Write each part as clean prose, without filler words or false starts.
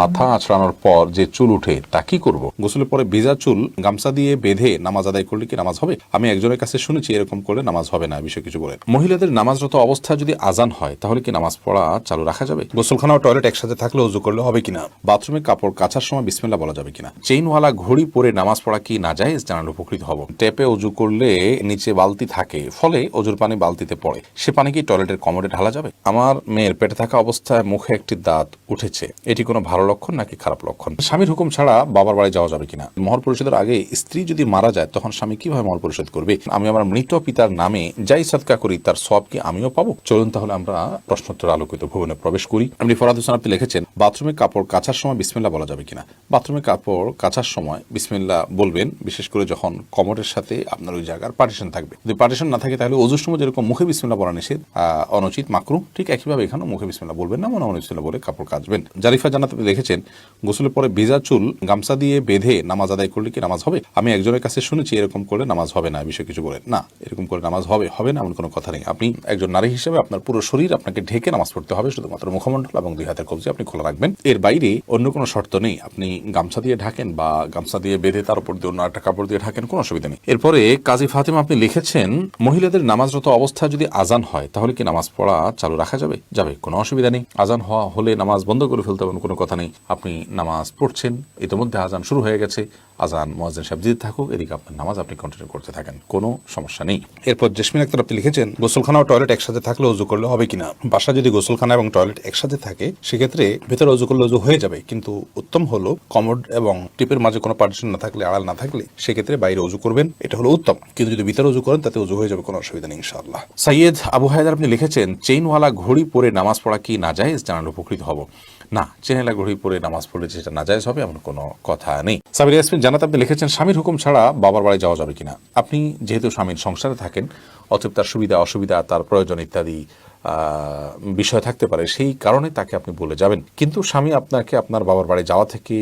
মাথা আঁচড়ানোর পর যে চুল উঠে তা কি করব? গোসলের পরে ভেজা চুল গামছা দিয়ে বেঁধে নামাজ আদায় করলে কি নামাজ হবে? আমি একজনের কাছে শুনেছি এরকম করলে নামাজ হবে না, বিষয় কিছু বলেন। মহিলাদের নামাজরত অবস্থায় যদি আজান হয় তাহলে কি নামাজ পড়া চালু রাখা যাবে? গোসলখানা ও টয়লেট একসাথে থাকলে ওযু করলে হবে কিনা? বাথরুমে কাপড় কাচার সময় বিসমিল্লাহ বলা যাবে কিনা? চেইনওয়ালা ঘড়ি পরে নামাজ পড়া কি নাজায়েজ? জানালে উপকৃত হব। ট্যাপে ওযু করলে নিচে বালতি থাকে, ফলে ওযুর পানি বালতিতে পড়ে, সে পানি কি টয়লেটের কমোডে ঢালা যাবে? আমার মেয়ের পেটে থাকা অবস্থায় মুখে একটি দাঁত উঠেছে, এটি কোনো ভালো লক্ষণ নাকি খারাপ লক্ষণ? স্বামীর হুকুম ছাড়া বাবার বাড়ি যাওয়া যাবে কিনা? মহর পরিশোধের আগে স্ত্রী যদি মারা যায় তখন স্বামী কিভাবে মহর পরিশোধ করবে? আমি আমার মৃত পিতার নামে যাই সদকা করি তার সওয়াব কি আমিও পাবো? চলুন তাহলে আমরা প্রশ্নোত্তর আলোকিত ভুবনে প্রবেশ করি। আপনি ফরহাদ হোসেন আপনি লিখেছেন, বাথরুমে কাপড় কাচার সময় বিসমিল্লাহ বলা যাবে কিনা? বাথরুমে কাপড় কাচার সময় বিসমিল্লাহ বলবেন, বিশেষ করে যখন কমোডের সাথে আপনার ওই জায়গার পার্টিশন থাকবে। যদি পার্টিশন না থাকে তাহলে ওযুর সময় যেরকম মুখে বিসমিল্লাহ বলা নিষেধ, অনুচিত, মাকরুহ, ঠিক একইভাবে এখানেও মুখে বিসমিল্লাহ বলবেন না, মনে মনে বিসমিল্লাহ বলে কাপড় কাচবেন। জারিফা জান্নাত আপনি লিখেছেন, গোসলের পরে ভেজা চুল গামছা দিয়ে বেঁধে নামাজ আদায় করলে কি নামাজ হবে? আমি একজনের কাছে শুনেছি এরকম করলে নামাজ হবে না, বিষয় কিছু বলেন। না, এরকম করে নামাজ হবে না এমন কোনো কথা নেই। আপনি একজন নারী হিসেবে আপনার পুরো শরীর আপনাকে ঢেকে নামাজ পড়তে হবে, শুধুমাত্র মুখমণ্ডল এবং দুই হাতের কবজি আপনি খোলা রাখবেন, এর বাইরে অন্য কোনো শর্ত নেই। আপনি গামছা দিয়ে ঢাকেন বা গামছা দিয়ে বেঁধে তার উপর দিয়ে অন্য একটা কাপড় দিয়ে ঢাকেন, কোনো অসুবিধা নেই। এরপরে কাজী ফাতেমা আপনি লিখেছেন, মহিলাদের নামাজরত অবস্থায় যদি আজান হয় তাহলে কি নামাজ পড়া চালু রাখা যাবে? কোনো অসুবিধা নেই। আজান হওয়া হলে নামাজ বন্ধ করে ফেলতে হবে, কোনো কথা নেই। আপনি নামাজ পড়ছেন, ইতিমধ্যে আজান শুরু হয়ে গেছে, আজান মুয়াজ্জিন সাহেব দিতে থাকুক, এদিকে আপনার নামাজ আপনি কন্টিনিউ করতে থাকেন, কোনো সমস্যা নেই। এরপর জেসমিন আক্তার আপনি লিখেছেন, গোসলখানা ও টয়লেট একসাথে থাকলে ওযু করলে হবে কিনা? বাসা যদি গোসলখানা এবং টয়লেট একসাথে থাকে সেক্ষেত্রে ভেতরে ওযু করলে ওযু হয়ে যাবে, কিন্তু উত্তম হলো কমোড এবং টিপের মাঝে কোনো পার্টিশন না থাকলে, আড়াল না থাকলে সেক্ষেত্রে বাইরে ওযু করবেন, এটা হলো উত্তম। কিন্তু যদি ভিতরে ওযু করেন তাতে ওযু হয়ে যাবে, কোনো অসুবিধা নেই ইনশাআল্লাহ। সৈয়দ আবু হায়দার আপনি লিখেছেন, চেইনওয়ালা ঘড়ি পরে নামাজ পড়া কি নাজায়েজ? জানালে উপকৃত হব। না, চেইনওয়ালা ঘড়ি পরে নামাজ পড়লে যেটা নাজায়েজ হবে এমন কোনো কথা নেই। সাবির ইয়াসমিন জান্নাত আপনি লিখেছেন, স্বামীর হুকুম ছাড়া বাবার বাড়ি যাওয়া যাবে কিনা? আপনি যেহেতু স্বামীর সংসারে থাকেন, অতএব তার সুবিধা অসুবিধা, তার প্রয়োজন ইত্যাদি বিষয় থাকতে পারে, সেই কারণে তাকে আপনি বলে যাবেন। কিন্তু স্বামী আপনাকে আপনার বাবার বাড়ি যাওয়া থেকে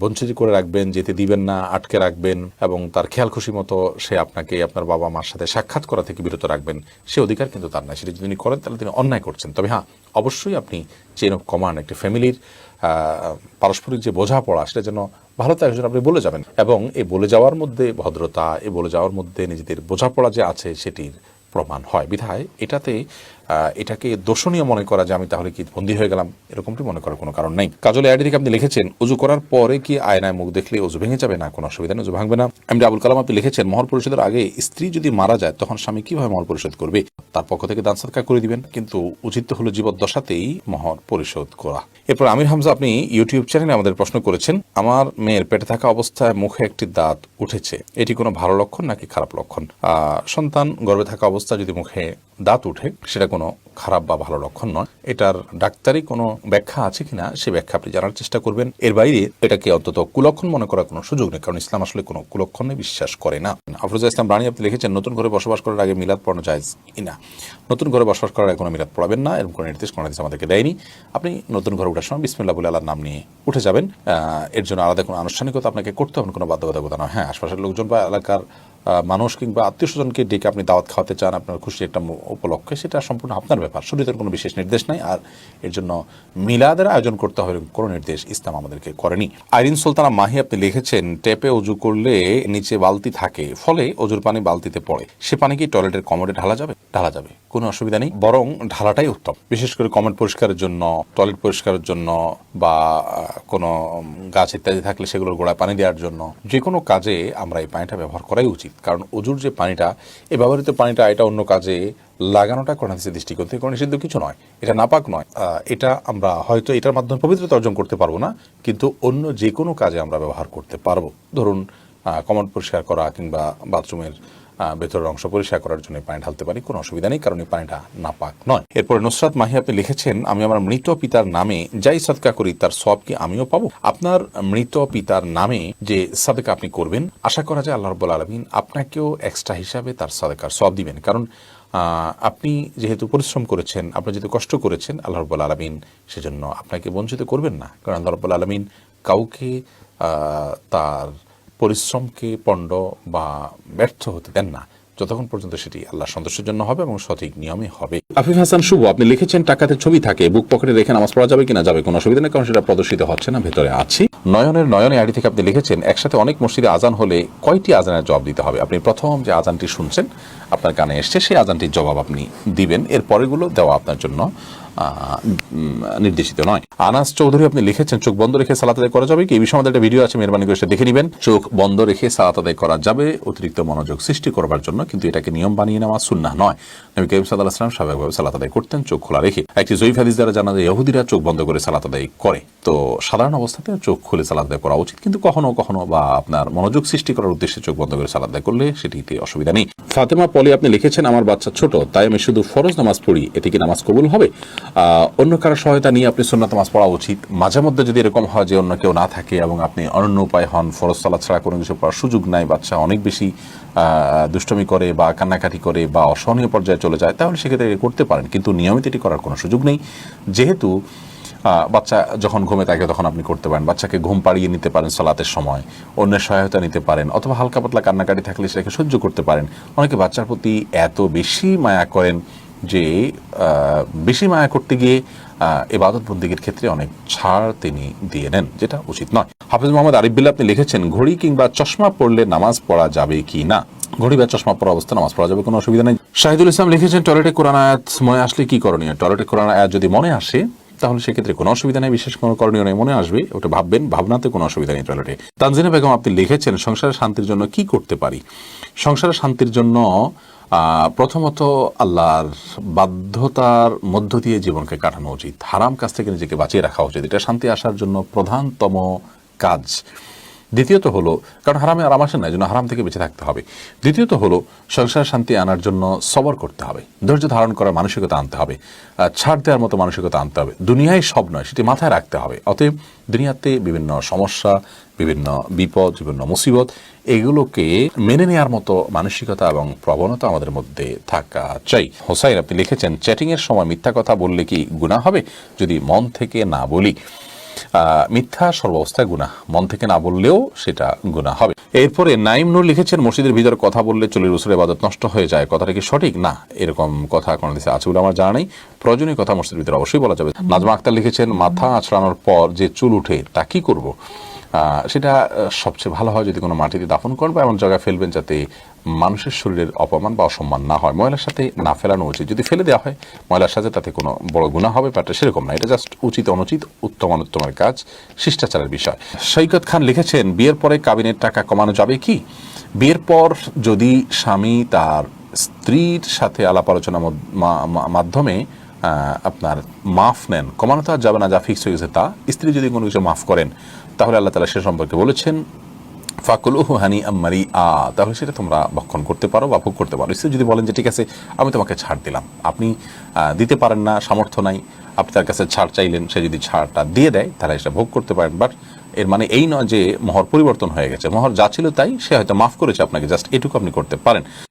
বঞ্চিত করে রাখবেন, যেতে দিবেন না, আটকে রাখবেন এবং তার খেয়াল খুশি মতো সে আপনাকে আপনার বাবা মার সাথে সাক্ষাৎ করা থেকে বিরত রাখবেন, সে অধিকার কিন্তু তার নাই। সেটা যদি তিনি করেন তাহলে তিনি অন্যায় করছেন। তবে হ্যাঁ, অবশ্যই আপনি চেইন অফ কমান্ড, একটি ফ্যামিলির পারস্পরিক যে বোঝাপড়া, সেটা যেন ভালো থাকে সেটা আপনি বলে যাবেন, এবং এই বলে যাওয়ার মধ্যে ভদ্রতা, এই বলে যাওয়ার মধ্যে নিজেদের বোঝাপড়া যে আছে সেটির প্রমাণ হয়। বিধায় এটাকে দোষণীয় মনে করা যে আমি তাহলে কি বন্দী হয়ে গেলাম, এরকমটি মনে করার কোনো কারণ নেই। কাজল আইডি থেকে আপনি লিখেছেন, ওযু করার পরে কি আয়নায় মুখ দেখলে ওযু ভেঙে যাবে? না, কোনো অসুবিধা নেই, ওযু ভাঙবে না। এমডি আবুল কালাম আপনি লিখেছেন, মহর পরিশোধের আগে স্ত্রী যদি মারা যায় তখন স্বামী কিভাবে মহর পরিশোধ করবে? তার পক্ষ থেকে দান সদকা করে দিবেন, কিন্তু উচিত হলো জীবদ্দশাতেই মহর পরিশোধ করা। এরপর আমির হামজা আপনি ইউটিউব চ্যানেলে আমাদের প্রশ্ন করেছেন, আমার মেয়ের পেটে থাকা অবস্থায় মুখে একটি দাঁত উঠেছে, এটি কোনো ভালো লক্ষণ নাকি খারাপ লক্ষণ? সন্তান গর্ভে থাকা অবস্থায় যদি মুখে দাঁত উঠে সেটা কোনো খারাপ বা ভালো লক্ষণ নয়। এটার ডাক্তারি কোনো ব্যাখ্যা আছে কিনা সে ব্যাখ্যা আপনি জানার চেষ্টা করবেন। এর বাইরে এটাকে অন্তত কুলক্ষণ মনে করার কোনো সুযোগ নেই, কারণ ইসলাম আসলে কোনো কুলক্ষণে বিশ্বাস করে না। আফরোজা ইসলাম রানী আপনি লিখেছেন, নতুন ঘরে বসবাস করার আগে মিলাদ পড়ানো জায়েজ কিনা? নতুন ঘরে বসবাস করার আগে কোনো মিলাদ পড়াবেন না, এরকম কোনো নির্দেশ আমাদেরকে দেয়নি। আপনি নতুন ঘরে ওঠার সময় বিসমিল্লাহ বলে আল্লাহর নাম নিয়ে উঠে যাবেন। এর জন্য আলাদা কোনো আনুষ্ঠানিকতা আপনাকে করতে হবে, কোনো বাধ্যবাধকতা নয়। হ্যাঁ, আশপাশের লোকজন বা এলাকার মানুষ কিংবা আত্মীয় স্বজনকে ডেকে আপনি দাওয়াত খাওয়াতে চান আপনার খুশি একটা উপলক্ষে, সেটা সম্পূর্ণ আপনার ব্যাপার, শরীয়তের কোনো বিশেষ নির্দেশ নাই। আর এর জন্য মিলাদের আয়োজন করতে হবে কোনো নির্দেশ ইসলাম আমাদেরকে করেনি। আইরিন সুলতানা মাহি আপনি লিখেছেন, ট্যাপে ওযু করলে নিচে বালতি থাকে, ফলে ওযুর পানি বালতিতে পড়ে, সে পানি কি টয়লেটের কমোডে ঢালা যাবে? কোনো অসুবিধা নেই, বরং ঢালাটাই উত্তম। বিশেষ করে কমোড পরিষ্কারের জন্য, টয়লেট পরিষ্কারের জন্য, বা কোনো গাছ ইত্যাদি থাকলে সেগুলোর গোড়ায় পানি দেওয়ার জন্য, যে কোনো কাজে আমরা এই পানিটা ব্যবহার করাই উচিত। কারণ ওযুর যে পানিটা, এই ব্যবহৃত পানিটা, এটা অন্য কাজে লাগানোটা কোরআন হাদিসের দৃষ্টিকোণ থেকে কোনো নিষিদ্ধ কিছু নয়, এটা নাপাক নয়। এটা আমরা হয়তো এটার মাধ্যমে পবিত্রতা অর্জন করতে পারবো না, কিন্তু অন্য যে কোনো কাজে আমরা ব্যবহার করতে পারবো। ধরুন কমোড পরিষ্কার করা কিংবা বাথরুমের ভেতরের অংশ পরিষ্কার করার জন্য পানি ঢালতে পারি, কোনো অসুবিধা নেই, কারণ এই পানিটা নাপাক নয়। এরপরে নুসরাত মাহি আপনি লিখেছেন, আমি আমার মৃত পিতার নামে যাই সদকা করি তার সওয়াব কি আমিও পাবো? আপনার মৃত পিতার নামে যে সাদকা আপনি করবেন, আশা করা যায় আল্লাহ রাব্বুল আলামিন আপনাকেও এক্সট্রা হিসাবে তার সাদকার সওয়াব দিবেন। কারণ আপনি যেহেতু পরিশ্রম করেছেন, আপনি যেহেতু কষ্ট করেছেন, আল্লাহ রাব্বুল আলামিন সেজন্য আপনাকে বঞ্চিত করবেন না। কারণ আল্লাহ রাব্বুল আলামিন কাউকে তার পরিশ্রমকে পণ্ড বা ব্যর্থ হতে দেন না। যতক্ষণ পর্যন্ত সেটি আল্লাহ সন্তুষ্টের জন্য হবে এবং সঠিক নিয়মে হবে। আফিফ হাসান শুভ, আপনি লিখেছেন টাকাতে ছবি থাকে, বুক পকেটে রেখে নামাজ পড়া যাবে কিনা? যাবে, কোনো অসুবিধা নেই, কারণ সেটা প্রদর্শিত হচ্ছে না, ভেতরে আছি। নয়নে আইডি থেকে আপনি লিখেছেন একসাথে অনেক মসজিদে আজান হলে কয়টি আজানের জবাব দিতে হবে? আপনি প্রথম যে আজানটি শুনছেন আপনার কানে এসছে সেই আজানটির জবাব আপনি দিবেন, এর পরেগুলো দেওয়া আপনার জন্য নির্দেশিত নয়। আনাস চৌধুরী আপনি লিখেছেন চোখ বন্ধ রেখে সালাত আদায় করা যাবে কি? এই বিষয়ে আমাদের একটা ভিডিও আছে, মেহরবানি করে সেটা দেখে নেবেন। চোখ বন্ধ রেখে সালাত আদায় করা যাবে অতিরিক্ত মনোযোগ সৃষ্টি করবার জন্য, কিন্তু এটাকে নিয়ম বানিয়ে নেওয়া সুন্নাহ নয়। নবী করিম সাল্লাল্লাহু আলাইহি ওয়াসাল্লাম স্বাভাবিকভাবে সালাত আদায় করতেন চোখ খোলা রেখে। একটি জয়ীফ হাদিস দ্বারা জানা যায় ইহুদিরা চোখ বন্ধ করে সালাত আদায় করে, তো সাধারণ অবস্থাতে চোখ খুলে সালাত আদায় করা উচিত, কিন্তু কখনো কখনো বা আপনার মনোযোগ সৃষ্টি করার উদ্দেশ্যে চোখ বন্ধ করে সালাত আদায় করলে সেটিতে অসুবিধা নেই। ফাতেমা পলি আপনি লিখেছেন আমার বাচ্চা ছোট, তাই আমি শুধু ফরজ নামাজ পড়ি, এটি কি নামাজ কবুল হবে? অন্য কারো সহায়তা নিয়ে আপনি সুন্নাত নামাজ পড়া উচিত। মাঝে মধ্যে যদি এরকম হয় যে অন্য কেউ না থাকে এবং আপনি অনন্য উপায় হন, ফরজ সালাত ছাড়া কোনো কিছু পড়ার সুযোগ নাই, বাচ্চা অনেক বেশি দুষ্টমি করে বা কান্নাকাটি করে বা অসহনীয় পর্যায়ে চলে যায়, তাহলে সেক্ষেত্রে করতে পারেন, কিন্তু নিয়মিত এটি করার কোনো সুযোগ নেই। যেহেতু বাচ্চা যখন ঘুমে থাকে তখন আপনি করতে পারেন, বাচ্চাকে ঘুম পাড়িয়ে নিতে পারেন সালাতের সময়, অন্যের সহায়তা নিতে পারেন, অথবা হালকা পাতলা কান্নাকাটি থাকলে সেটাকে সহ্য করতে পারেন। অনেকে বাচ্চার প্রতি এত বেশি মায়া করেন যে বেশি মায়া করতে গিয়ে ইবাদত বন্দেগীর ক্ষেত্রে অনেক ছাড় তিনি দিয়ে নেন, যেটা উচিত নয়। হাফেজ মোহাম্মদ আরিফ বিল্লাহ আপনি লিখেছেন ঘড়ি কিংবা চশমা পড়লে নামাজ পড়া যাবে কি না? ঘড়ি বা চশমা পরা অবস্থা নামাজ পড়া যাবে, কোনো অসুবিধা নেই। শাহিদুল ইসলাম লিখেছেন টয়লেটে কোরআন আয়াত মনে আসলে কি করণীয়? টয়লেটে কোরআন আয়াত যদি মনে আসে তাহলে সেক্ষেত্রে কোনো অসুবিধা নেই, বিশেষ কোনো করণীয় নেই, মনে আসবে ওটা ভাববেন, ভাবনাতে কোনো অসুবিধা নেই টয়লেটে। তানজিনা বেগম আপনি লিখেছেন সংসারের শান্তির জন্য কি করতে পারি? সংসারের শান্তির জন্য প্রথমত আল্লাহর বাধ্যতার মধ্য দিয়ে জীবনকে কাটানো উচিত, হারাম কাজ থেকে নিজেকে বাঁচিয়ে রাখা উচিত, এটা শান্তি আসার জন্য প্রধানতম কাজ। দ্বিতীয়ত হলো, কারণ হারামে আরাম আসে না, এই জন্য হারাম থেকে বেঁচে থাকতে হবে। দ্বিতীয়ত হলো সংসার শান্তি আনার জন্য সবর করতে হবে, ধৈর্য ধারণ করার মানসিকতা আনতে হবে, ছাড় দেওয়ার মতো মানসিকতা আনতে হবে। দুনিয়ায় সব নয় সেটি মাথায় রাখতে হবে। অতএব দুনিয়াতে বিভিন্ন সমস্যা, বিভিন্ন বিপদ, বিভিন্ন মুসিবত, এগুলোকে মেনে নেওয়ার মতো মানসিকতা এবং প্রবণতা আমাদের মধ্যে থাকা চাই। হোসাইন আপনি লিখেছেন চ্যাটিং এর সময় মিথ্যা কথা বললে কি গুনাহ হবে যদি মন থেকে না বলি? মিথ্যা সর্বাবস্থায় গুনাহ, মন থেকে না বললেও সেটা গুনাহ হবে। এরপরে নাইম নূর লিখেছেন মসজিদের ভিতরে কথা বললে চুলের রসুলের ইবাদত নষ্ট হয়ে যায়, কথাটা কি সঠিক? না, এরকম কথা কোনো দেশে আছে বলে আমার জানা নেই। প্রয়োজনীয় কথা মসজিদের ভিতরে অবশ্যই বলা যাবে। নাজমা আক্তার লিখেছেন মাথা আঁচড়ানোর পর যে চুল উঠে তা কি করব? সেটা সবচেয়ে ভালো হয় যদি কোনো মাটিতে দাফন করেন বা এমন জায়গায় ফেলবেন যাতে মানুষের শরীরের অপমান বা অসম্মান না হয়। ময়লার সাথে না ফেলানো উচিত, যদি ফেলে দেওয়া হয় ময়লার সাথে তাতে কোনো বড় গুনাহ হবে ব্যাপারটা সেরকম না, এটা জাস্ট উচিত অনুচিত, উত্তম অনুত্তমের কাজ, শিষ্টাচারের বিষয়। সৈকত খান লিখেছেন বিয়ের পরে কাবিনের টাকা কমানো যাবে কি? বিয়ের পর যদি স্বামী তার স্ত্রীর সাথে আলাপ আলোচনার মাধ্যমে আপনার মাফ নেন, কমানো তো আর যাবে না, যা ফিক্স হয়ে গেছে তা। স্ত্রী যদি কোনো কিছু মাফ করেন তাহলে আল্লাহ তাআলা সে সম্পর্কে বলেছেন ফাকুলুহু হানিআম মারিআ, তাহলে সেটা তোমরা ভক্ষণ করতে পারো বা ভোগ করতে পারো। স্ত্রী যদি বলেন যে ঠিক আছে আমি তোমাকে ছাড় দিলাম, আপনি দিতে পারেন না, সামর্থ্য নাই, আপনি তার কাছে ছাড় চাইলেন, সে যদি ছাড়টা দিয়ে দেয় তাহলে সেটা ভোগ করতে পারেন। বাট এর মানে এই নয় যে মোহর পরিবর্তন হয়ে গেছে, মোহর যা ছিল তাই, সে হয়তো মাফ করেছে আপনাকে, জাস্ট এটুকু আপনি করতে পারেন।